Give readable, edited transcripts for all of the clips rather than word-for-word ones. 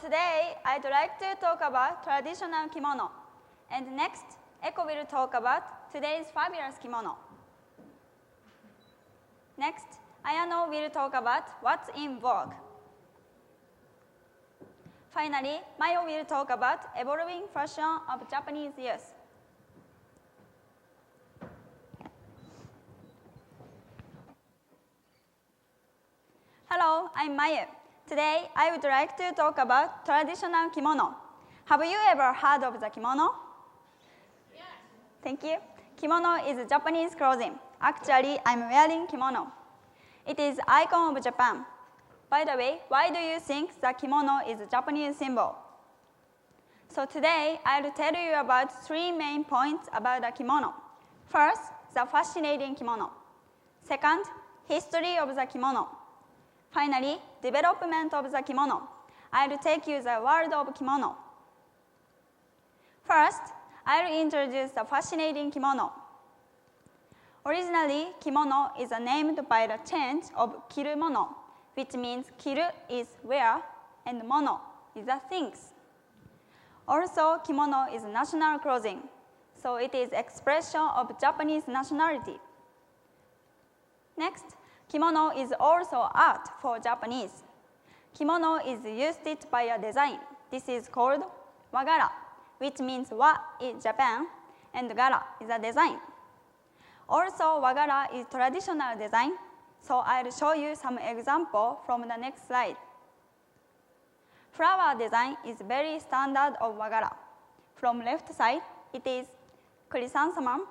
today, I'd like to talk about traditional kimono. And next, Eko will talk about today's fabulous kimono. Next, Ayano will talk about what's in vogue. Finally, Mayo will talk about evolving fashion of Japanese youth. Hello, I'm Mayu. Today, I would like to talk about traditional kimono. Have you ever heard of the kimono? Yes. Thank you. Kimono is Japanese clothing. Actually, I'm wearing kimono. It is icon of Japan. By the way, why do you think the kimono is a Japanese symbol? So today, I'll tell you about 3 main points about the kimono. First, the fascinating kimono. Second, history of the kimono. Finally, development of the kimono. I'll take you the world of kimono. First, I'll introduce the fascinating kimono. Originally, kimono is named by the change of kirumono, which means kiru is wear and mono is the things. Also, kimono is national clothing, so it is expression of Japanese nationality. Next, kimono is also art for Japanese. Kimono is used by a design. This is called wagara, which means wa is Japan and gara is a design. Also, wagara is traditional design, so I'll show you some example from the next slide. Flower design is very standard of wagara. From left side, it is chrysanthemum,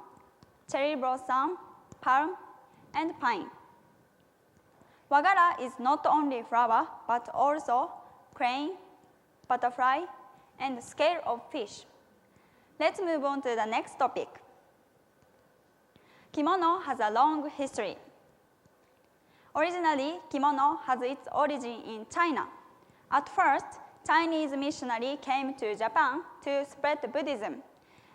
cherry blossom, palm, and pine. Wagara is not only flower, but also crane, butterfly, and scale of fish. Let's move on to the next topic. Kimono has a long history. Originally, kimono has its origin in China. At first, Chinese missionaries came to Japan to spread Buddhism,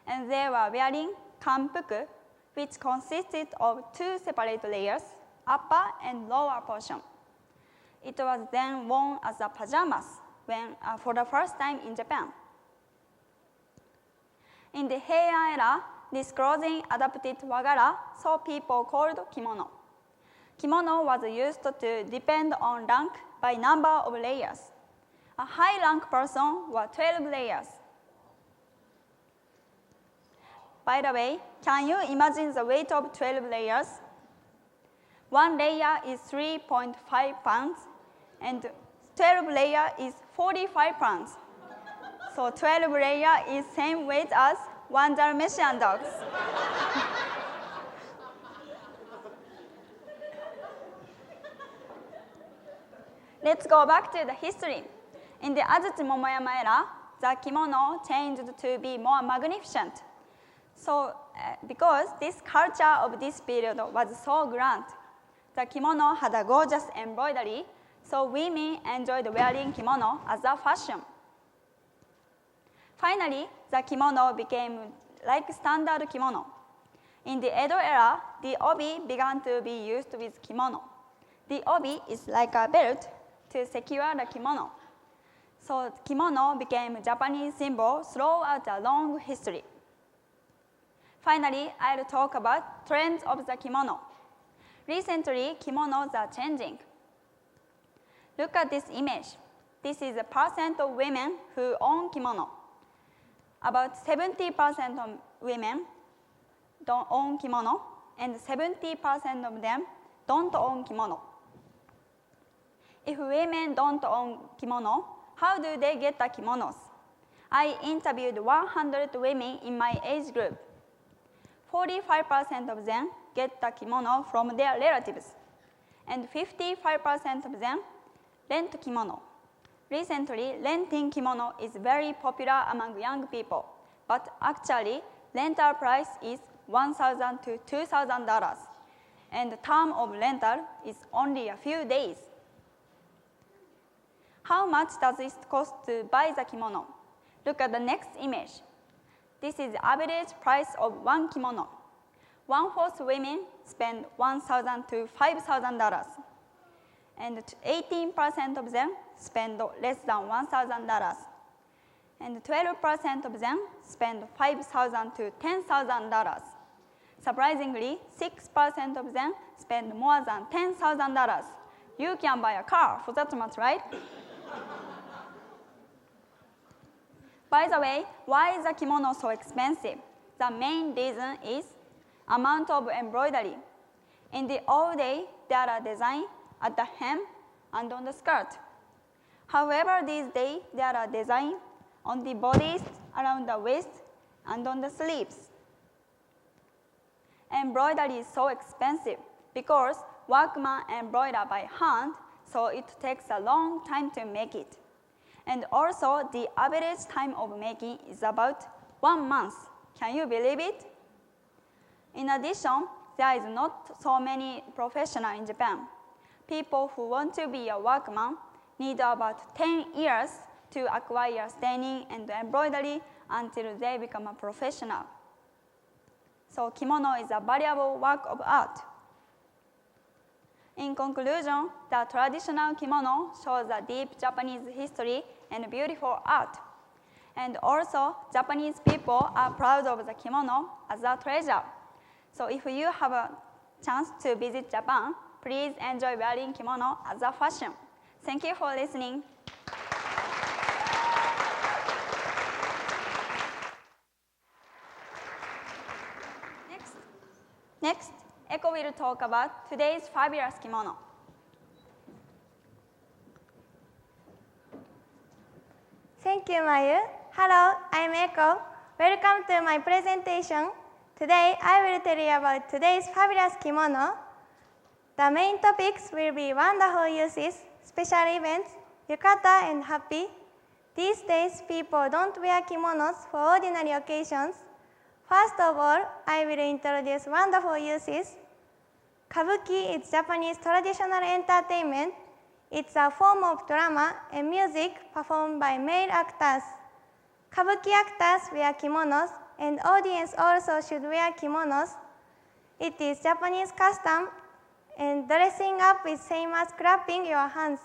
and they were wearing kanpuku, which consisted of 2 separate layers, upper and lower portion. It was then worn as a pajamas for the first time in Japan. In the Heian era, this clothing adapted wagara, so people called kimono. Kimono was used to depend on rank by number of layers. A high rank person were 12 layers. By the way, can you imagine the weight of 12 layers? 1 layer is 3.5 pounds, and 12 layer is 45 pounds. So 12 layer is same weight as 1 Dalmatian dog. Let's go back to the history. In the Azuchi Momoyama era, the kimono changed to be more magnificent. So, because this culture of this period was so grand, the kimono had a gorgeous embroidery, so women enjoyed wearing kimono as a fashion. Finally, the kimono became like standard kimono. In the Edo era, the obi began to be used with kimono. The obi is like a belt to secure the kimono. So kimono became a Japanese symbol throughout a long history. Finally, I'll talk about trends of the kimono. Recently, kimonos are changing. Look at this image. This is the percent of women who own kimono. About 70% of women don't own kimono, and 70% of them don't own kimono. If women don't own kimono, how do they get the kimonos? I interviewed 100 women in my age group. 45% of them get the kimono from their relatives, and 55% of them rent kimono. Recently, renting kimono is very popular among young people, but actually, rental price is $1,000 to $2,000, and the term of rental is only a few days. How much does it cost to buy the kimono? Look at the next image. This is the average price of 1 kimono. 1/4 women spend $1,000 to $5,000, and 18% of them spend less than $1,000. And 12% of them spend $5,000 to $10,000. Surprisingly, 6% of them spend more than $10,000. You can buy a car for that much, right? By the way, why is a kimono so expensive? The main reason is amount of embroidery. In the old day, there are designs at the hem and on the skirt. However, these days, there are designs on the bodies, around the waist, and on the sleeves. Embroidery is so expensive because workmen embroider by hand, so it takes a long time to make it. And also, the average time of making is about 1 month. Can you believe it? In addition, there is not so many professionals in Japan. People who want to be a workman need about 10 years to acquire staining and embroidery until they become a professional. So kimono is a valuable work of art. In conclusion, the traditional kimono shows a deep Japanese history and beautiful art. And also, Japanese people are proud of the kimono as a treasure. So if you have a chance to visit Japan, please enjoy wearing kimono as a fashion. Thank you for listening. Next, Eko will talk about today's fabulous kimono. Thank you, Mayu. Hello, I'm Eko. Welcome to my presentation. Today, I will tell you about today's fabulous kimono. The main topics will be wonderful uses, special events, yukata, and happy. These days, people don't wear kimonos for ordinary occasions. First of all, I will introduce wonderful uses. Kabuki is Japanese traditional entertainment. It's a form of drama and music performed by male actors. Kabuki actors wear kimonos, and audience also should wear kimonos. It is Japanese custom, and dressing up is same as clapping your hands.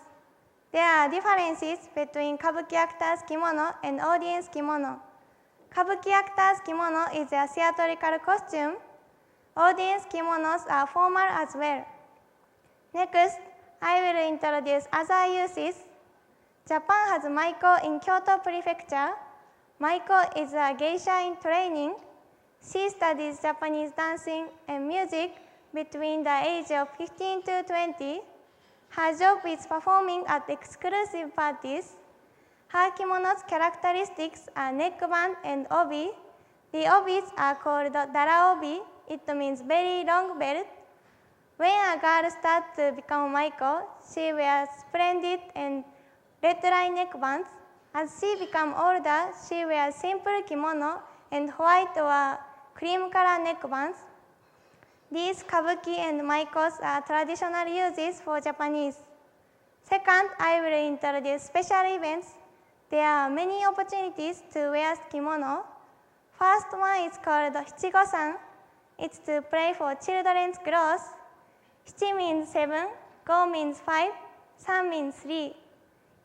There are differences between Kabuki actors' kimono and audience kimono. Kabuki actors' kimono is a theatrical costume. Audience kimonos are formal as well. Next, I will introduce other uses. Japan has Maiko in Kyoto Prefecture. Maiko is a geisha in training. She studies Japanese dancing and music between the age of 15 to 20. Her job is performing at exclusive parties. Her kimono's characteristics are neckband and obi. The obis are called dara obi. It means very long belt. When a girl starts to become Maiko, she wears splendid and red line neckbands. As she becomes older, she wears simple kimono and white or cream color neckbands. These kabuki and maikos are traditional uses for Japanese. Second, I will introduce special events. There are many opportunities to wear kimono. First one is called Hichigo-san. It's to pray for children's growth. Hichi means 7, Go means 5, San means 3.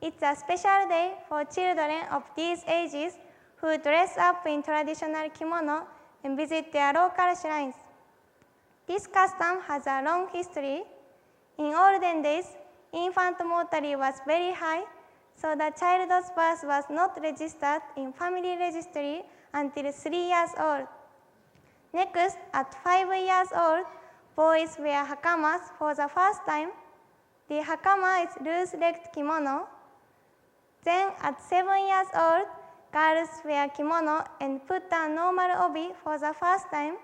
It's a special day for children of these ages who dress up in traditional kimono and visit their local shrines. This custom has a long history. In olden days, infant mortality was very high, so the child's birth was not registered in family registry until 3 years old. Next, at 5 years old, boys wear hakamas for the first time. The hakama is loose-legged kimono. Then, at 7 years old, girls wear kimono and put a normal obi for the first time.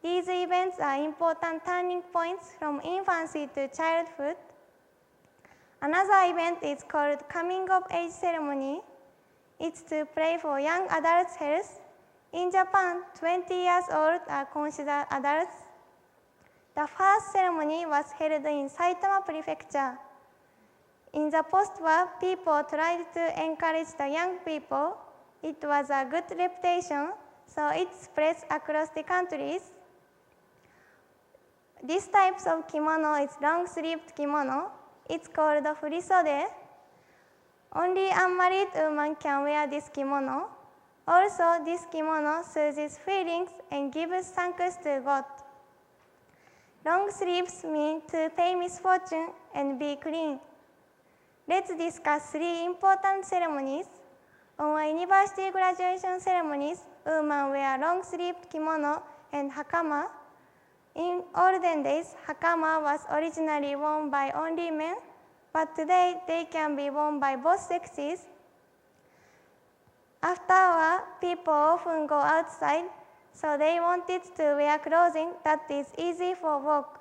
These events are important turning points from infancy to childhood. Another event is called coming of age ceremony. It's to pray for young adults' health. In Japan, 20 years old are considered adults. The first ceremony was held in Saitama Prefecture. In the post-war, people tried to encourage the young people. It was a good reputation, so it spreads across the countries. This type of kimono is long-sleeved kimono. It's called furisode. Only unmarried women can wear this kimono. Also, this kimono soothes feelings and gives thanks to God. Long sleeves mean to pay misfortune and be clean. Let's discuss 3 important ceremonies. On a university graduation ceremonies, women wear long-sleeved kimono and hakama. In olden days, hakama was originally worn by only men, but today they can be worn by both sexes. After war, people often go outside, so they wanted to wear clothing that is easy for work.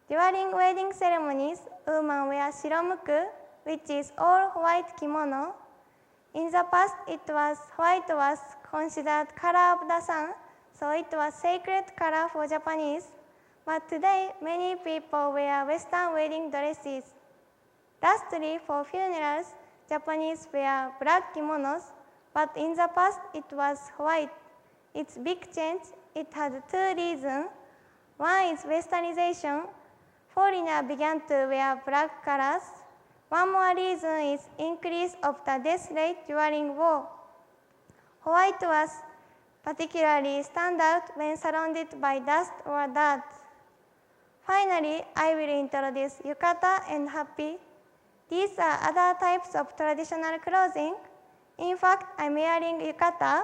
During wedding ceremonies, women wear shiromuku, which is all white kimono. In the past, white was considered color of the sun, so it was sacred color for Japanese. But today, many people wear Western wedding dresses. Lastly, for funerals, Japanese wear black kimonos, but in the past it was white. It's big change. It has 2 reasons. One is westernization. Foreigners began to wear black colors. One more reason is increase of the death rate during war. White was particularly stand out when surrounded by dust or dirt. Finally, I will introduce yukata and happi. These are other types of traditional clothing. In fact, I'm wearing yukata.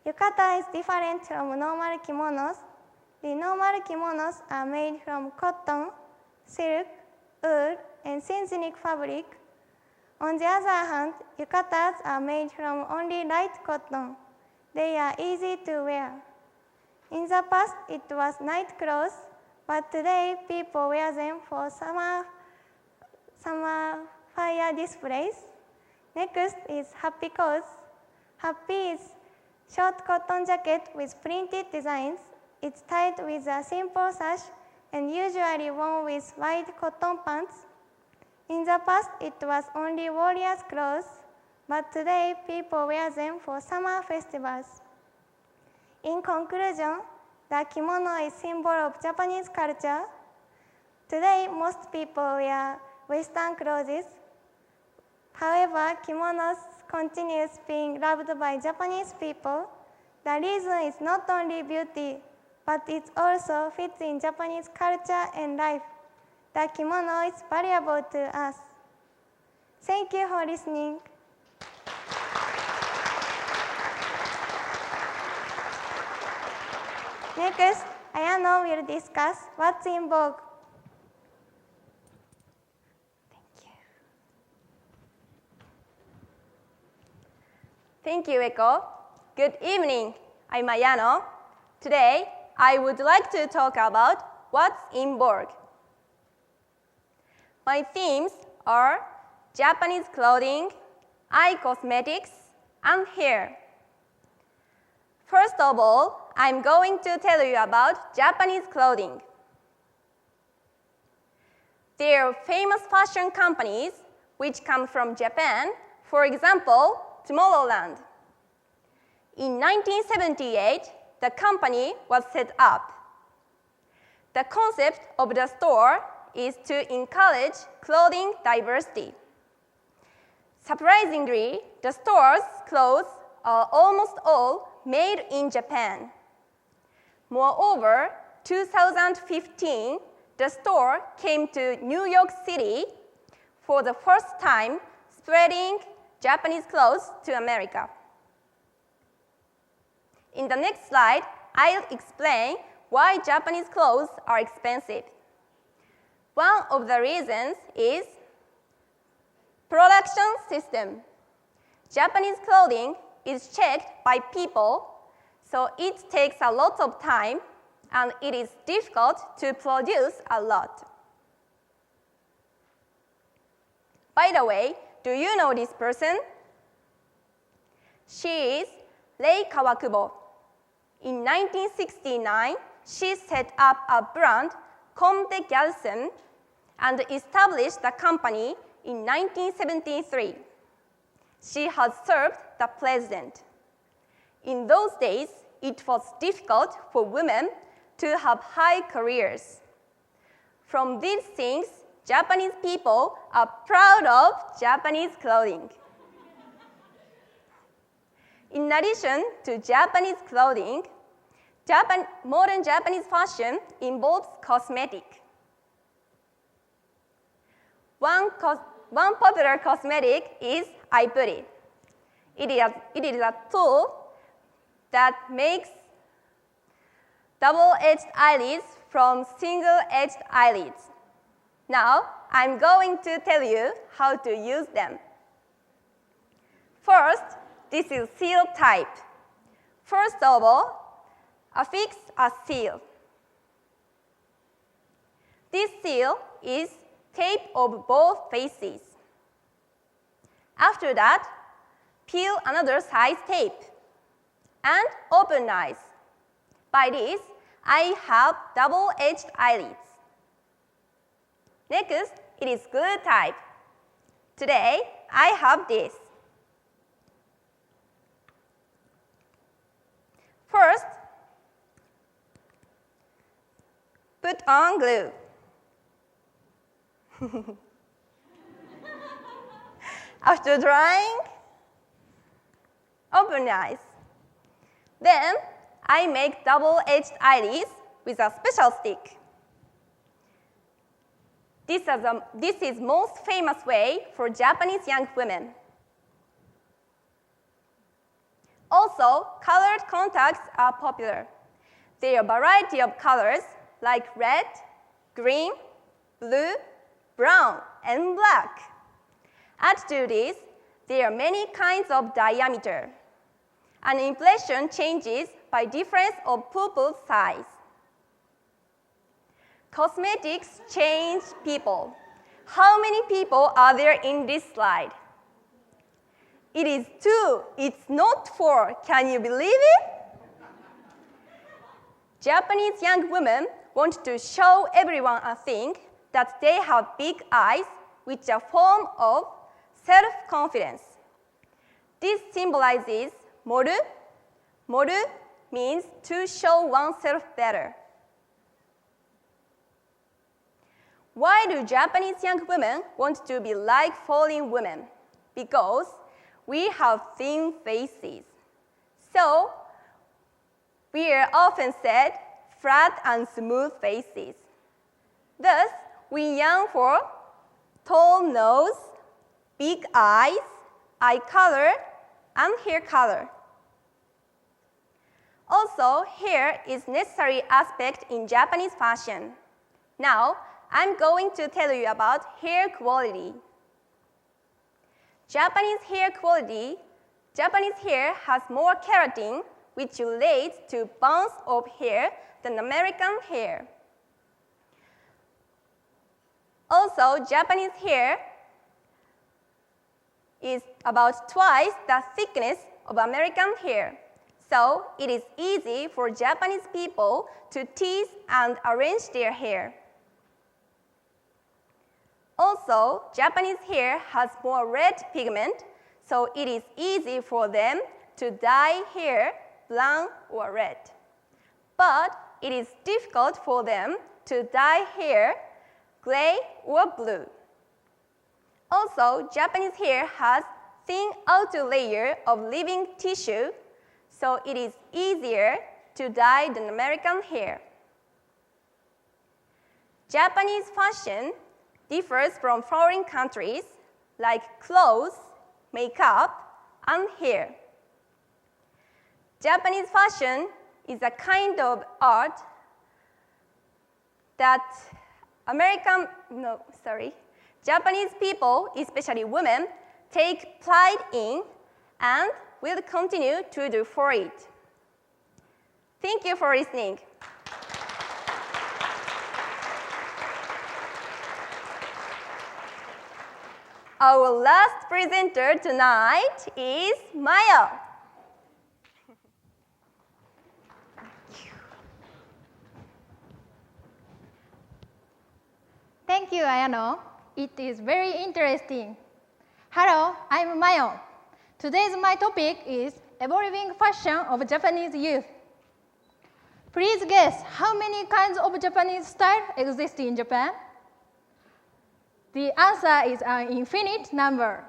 Yukata is different from normal kimonos. The normal kimonos are made from cotton, silk, wool, and synthetic fabric. On the other hand, yukatas are made from only light cotton. They are easy to wear. In the past, it was night clothes, but today people wear them for summer fire displays. Next is happi coats. Happi is short cotton jacket with printed designs. It's tied with a simple sash and usually worn with wide cotton pants. In the past, it was only warriors' clothes, but today people wear them for summer festivals. In conclusion, the kimono is a symbol of Japanese culture. Today, most people wear Western clothes. However, kimonos continue being loved by Japanese people. The reason is not only beauty, but it also fits in Japanese culture and life. The kimono is valuable to us. Thank you for listening. Next, Ayano will discuss what's in vogue. Thank you, Eko. Good evening. I'm Ayano. Today, I would like to talk about what's in vogue. My themes are Japanese clothing, eye cosmetics, and hair. First of all, I'm going to tell you about Japanese clothing. There are famous fashion companies which come from Japan, for example, Tomorrowland. In 1978, the company was set up. The concept of the store is to encourage clothing diversity. Surprisingly, the store's clothes are almost all made in Japan. Moreover, 2015, the store came to New York City for the first time, spreading Japanese clothes to America. In the next slide, I'll explain why Japanese clothes are expensive. One of the reasons is production system. Japanese clothing is checked by people, so it takes a lot of time and it is difficult to produce a lot. By the way, do you know this person? She is Rei Kawakubo. In 1969, she set up a brand, Comme des Garçons, and established the company in 1973. She has served the president. In those days, it was difficult for women to have high careers. From these things, Japanese people are proud of Japanese clothing. In addition to Japanese clothing, modern Japanese fashion involves cosmetic. One popular cosmetic is iPuri. It is a tool that makes double-edged eyelids from single-edged eyelids. Now, I'm going to tell you how to use them. First, this is seal type. First of all, affix a seal. This seal is tape of both faces. After that, peel another size tape and open eyes. By this, I have double-edged eyelids. Next, it is glue type. Today, I have this. First, put on glue. After drying, open eyes. Then, I make double-edged eyelids with a special stick. This is most famous way for Japanese young women. Also, colored contacts are popular. There are a variety of colors like red, green, blue, brown, and black. Add to this, there are many kinds of diameter. And impression changes by difference of pupil size. Cosmetics change people. How many people are there in this slide? It is 2. It's not 4. Can you believe it? Japanese young women want to show everyone a thing that they have big eyes, which are a form of self-confidence. This symbolizes moru. Moru means to show oneself better. Why do Japanese young women want to be like foreign women? Because we have thin faces. So, we are often said flat and smooth faces. Thus, we yearn for tall nose, big eyes, eye color, and hair color. Also, hair is a necessary aspect in Japanese fashion. Now, I'm going to tell you about hair quality. Japanese hair has more keratin, which relates to bounce of hair than American hair. Also, Japanese hair is about twice the thickness of American hair. So, it is easy for Japanese people to tease and arrange their hair. Also, Japanese hair has more red pigment, so it is easy for them to dye hair brown or red. But it is difficult for them to dye hair gray or blue. Also, Japanese hair has thin outer layer of living tissue, so it is easier to dye than American hair. Japanese fashion differs from foreign countries like clothes, makeup, and hair. Japanese fashion is a kind of art that Japanese people, especially women, take pride in and will continue to do for it. Thank you for listening. Our last presenter tonight is Maya. Thank you, Ayano. It is very interesting. Hello, I'm Mayo. Today's my topic is evolving fashion of Japanese youth. Please guess how many kinds of Japanese style exist in Japan? The answer is an infinite number.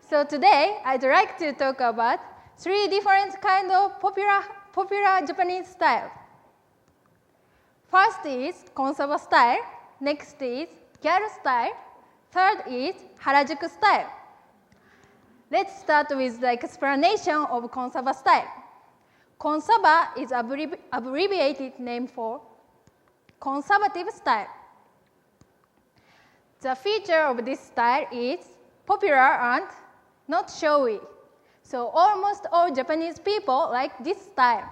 So today, I'd like to talk about 3 different kinds of popular Japanese style. First is Konsaba style, next is Gyaru style, third is Harajuku style. Let's start with the explanation of Konsaba style. Konsaba is abbreviated name for conservative style. The feature of this style is popular and not showy. So almost all Japanese people like this style.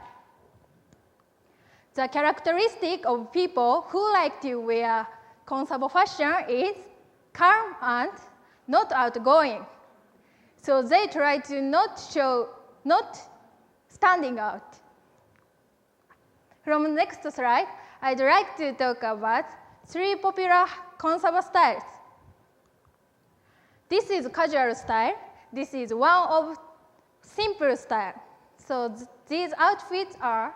The characteristic of people who like to wear Konsaba fashion is calm and not outgoing. So they try to not standing out. From the next slide, I'd like to talk about 3 popular Konsaba styles. This is casual style. This is one of simple style. So these outfits are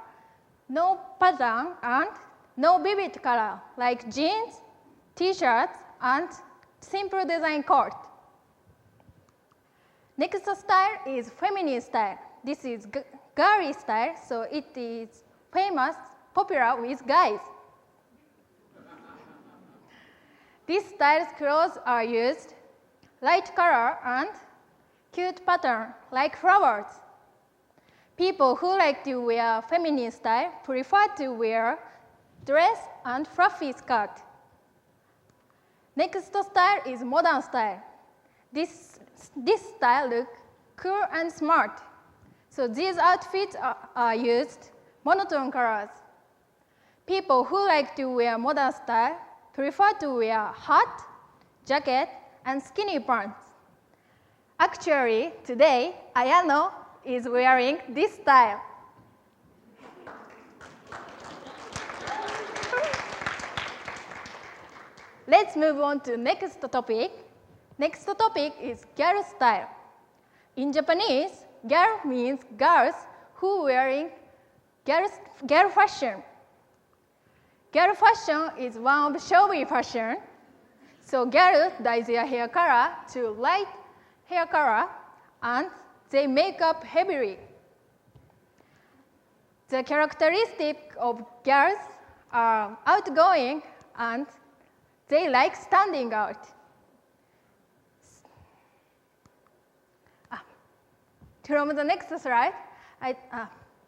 no pattern and no vivid color, like jeans, t-shirts, and simple design coat. Next style is feminine style. This is girly style, so it is popular with guys. This style's clothes are used light color and cute pattern like flowers. People who like to wear feminine style prefer to wear dress and fluffy skirt. Next style is modern style. This style looks cool and smart. So these outfits are used monotone colors. People who like to wear modern style prefer to wear hat, jacket, and skinny pants. Actually, today, Ayano is wearing this style. Let's move on to next topic. Next topic is girl style. In Japanese, girl means girls who wearing girl fashion. Girl fashion is one of showy fashion. So girls dye their hair color to light hair color and they make up heavily. The characteristic of girls are outgoing and they like standing out. From the next slide,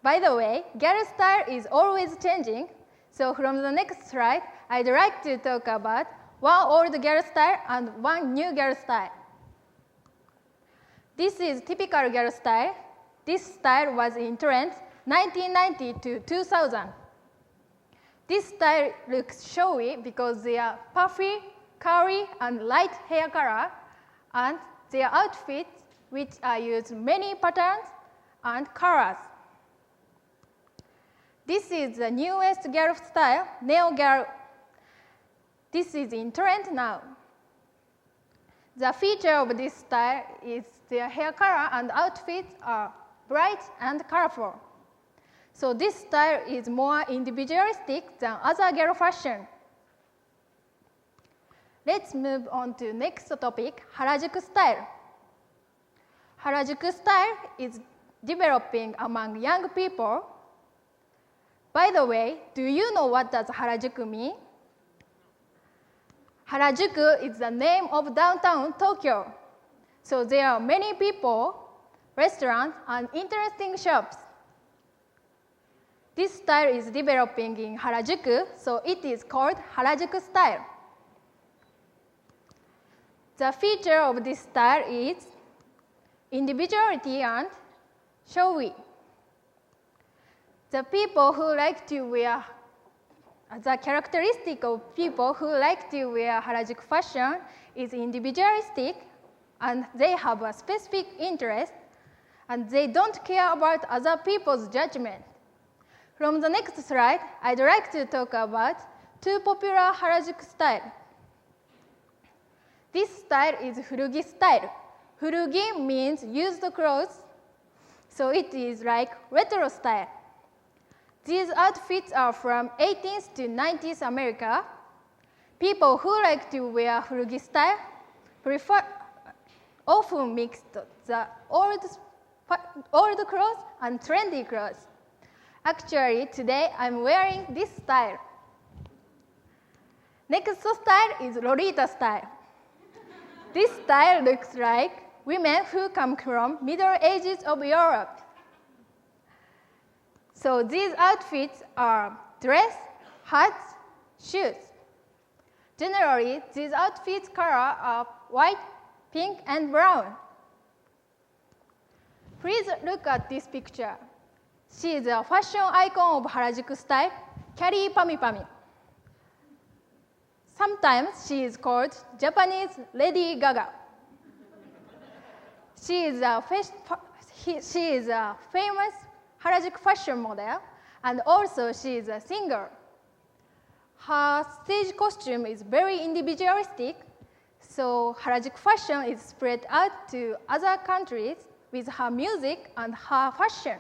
by the way, girl style is always changing. So from the next slide, I'd like to talk about one old girl style and one new girl style. This is typical girl style. This style was in trend 1990 to 2000. This style looks showy because they are puffy, curly, and light hair color, and their outfits, which are used many patterns and colors. This is the newest girl style, neo girl. This is in trend now. The feature of this style is their hair color and outfits are bright and colorful. So this style is more individualistic than other girl fashion. Let's move on to next topic, Harajuku style. Harajuku style is developing among young people. By the way, do you know what does Harajuku mean? Harajuku is the name of downtown Tokyo. So there are many people, restaurants, and interesting shops. This style is developing in Harajuku, so it is called Harajuku style. The feature of this style is individuality and showy. The characteristic of people who like to wear Harajuku fashion is individualistic, and they have a specific interest, and they don't care about other people's judgment. From the next slide, I'd like to talk about 2 popular Harajuku styles. This style is Furugi style. Furugi means used clothes, so it is like retro style. These outfits are from 18th to 19th America. People who like to wear furugi style often mix the old clothes and trendy clothes. Actually, today I'm wearing this style. Next style is Lolita style. This style looks like women who come from Middle Ages of Europe. So these outfits are dress, hats, shoes. Generally, these outfits' color are white, pink, and brown. Please look at this picture. She is a fashion icon of Harajuku style, Carrie Pami. Sometimes she is called Japanese Lady Gaga. She is a famous Harajuku fashion model, and also she is a singer. Her stage costume is very individualistic, so Harajuku fashion is spread out to other countries with her music and her fashion.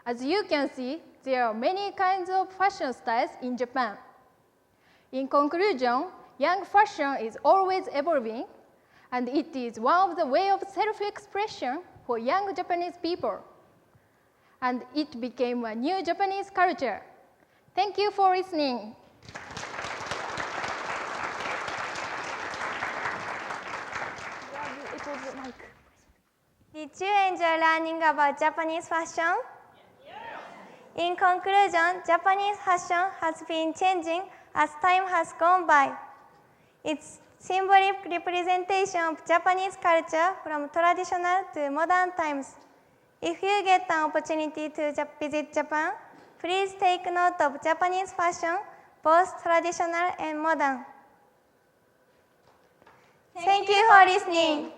As you can see, there are many kinds of fashion styles in Japan. In conclusion, young fashion is always evolving, and it is one of the ways of self-expression for young Japanese people. And it became a new Japanese culture. Thank you for listening. Did you enjoy learning about Japanese fashion? In conclusion, Japanese fashion has been changing as time has gone by. It's symbolic representation of Japanese culture from traditional to modern times. If you get an opportunity to visit Japan, please take note of Japanese fashion, both traditional and modern. Thank you for listening.